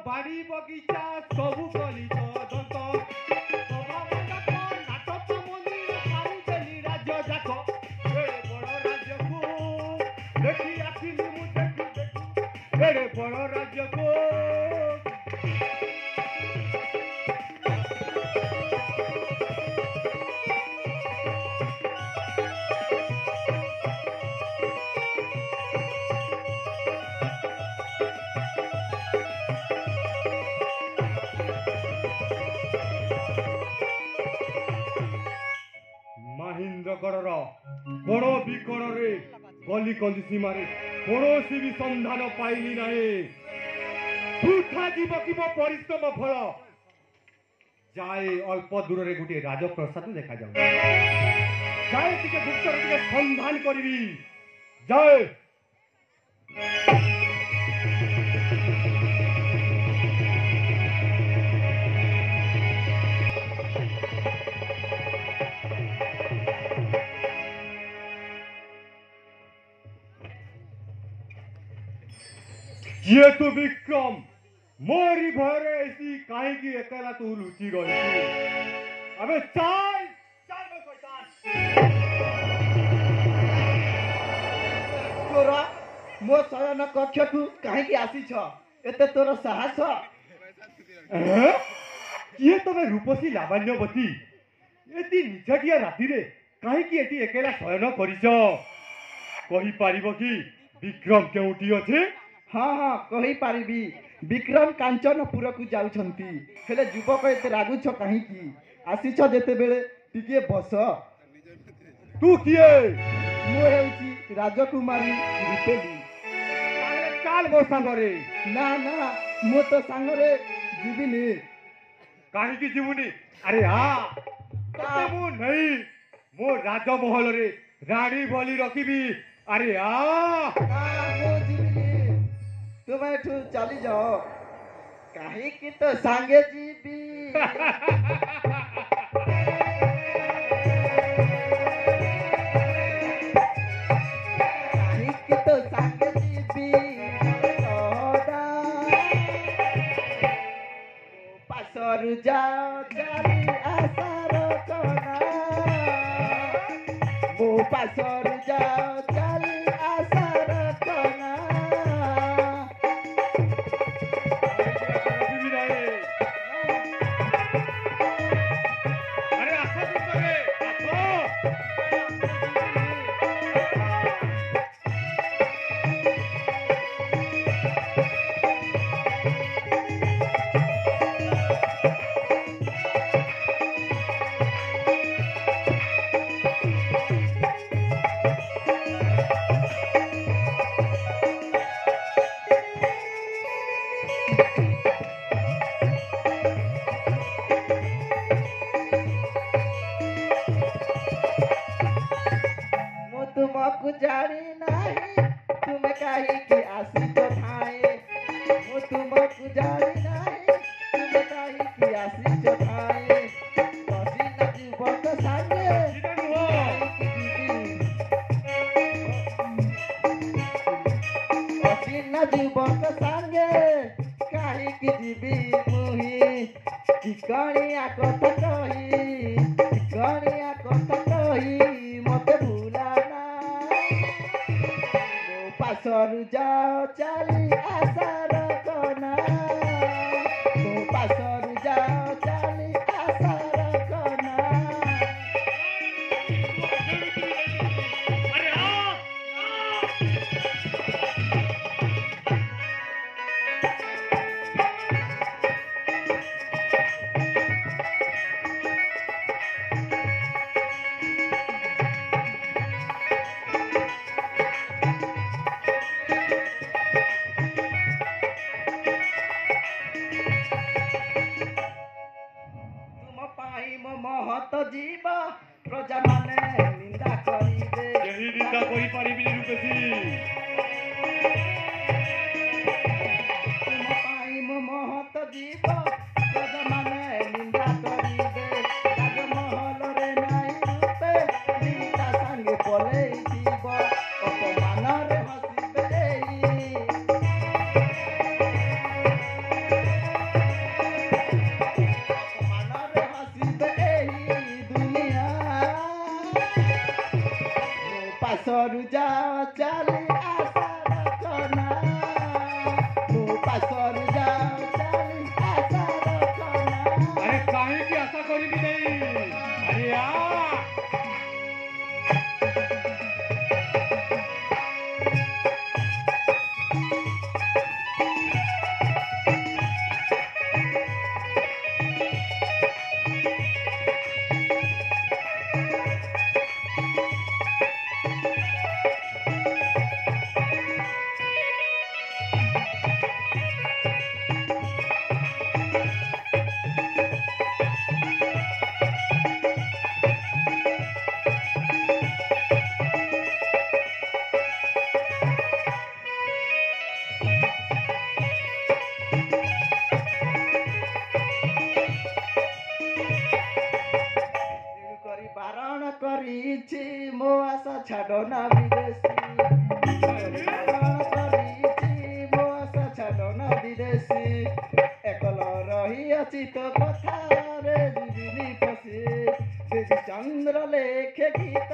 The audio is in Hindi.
बाड़ी बगीचा सबू कली दंत नाटक मंदिर सारी देली राज्य जाक एड़े बड़ राज्य को देखी आसिली मु देखी देखी एड़े बड़ राज्य को महेंद्रगढ़ कोण विकोण गली कली सीमार कौन भी संधान पाइली ना जीव कि परिश्रम फल जाए अल्प दूर रे गोटे राजप्रसाद देखा जाऊ जाए टिके गुप्तर टिके संधान करी जाए ये तो विक्रम मोरी भरे ऐसी काहे की अकेला तू लुची रही अबे चल चल बे शैतान तोरा मो शयन कक्ष को काहे की आसी छ एते तोर साहस ये तो मैं रूपसी लावण्यवती एती निछटिया राती रे काहे की एती अकेला शयन करिछ कहि पारिबो कि विक्रम केउटी अछि हाँ हाँ कही पारिबी विक्रम कांचनपुर को जाउछंती हेले युवक एते रागुछ काहे की आसीछ जेते बेले टिके बस तू किए मो हेउची राजकुमारी रूपेली काल मो संगरे ना ना मो तो संगरे जीविनी काहे की जीवनी अरे हाँ तते मु नहीं मो राजमहल रे रानी भली रखिबी अरे हाँ मो जीविनी तुम एठू चली जाओ काहे की तो संगे जीबी काहे की तो संगे जीबी पासरु जाओ चली आसार कोना मो पासरु जाओ चली आसार कोना तुमको जानी नहीं तुम कहीं की आसी तो खाए वो तुमको जानी नहीं तुम कहीं की आसी तो खाए पसी न जीवक संगे पसी न जीवक संगे कहीं की जीवी मुही चिकनिया कथा कही मते भूला पासरु जाओ चली आसार कोना मो पासरु जाओ चली आसार कोना अरे हाँ महत जीव प्रजा माने निंदा करिबे यही निंदा करि पारिबि रूपेशी तुम पाई महत जीव प्रजा माने निंदा करिबे राजमहल रे नाई रूपे निंदा संगे पले जीव अपमान रे हसिबे ପାଶରୁ ଯାଅ ଚାଲି ଆଶା ରଖନା ମୋ ପାଶରୁ ଯାଅ ଚାଲି ଆଶା ରଖନା। अरे काहे आशा करी भी नहीं। अरे आ ବାରଣ କରିଛି ମୋ ଆଶା ଛାଡ଼ ନା ବିଦେଶୀ ବାରଣ କରିଛି ମୋ ଆଶା ଛାଡ଼ ନା ବିଦେଶୀ ଏକଲ ରହିଅଛି ତୋ କଥାରେ ଯିବିନି ଫସି ଦେବୀ ଚନ୍ଦ୍ର ଲେଖେ ଗୀତ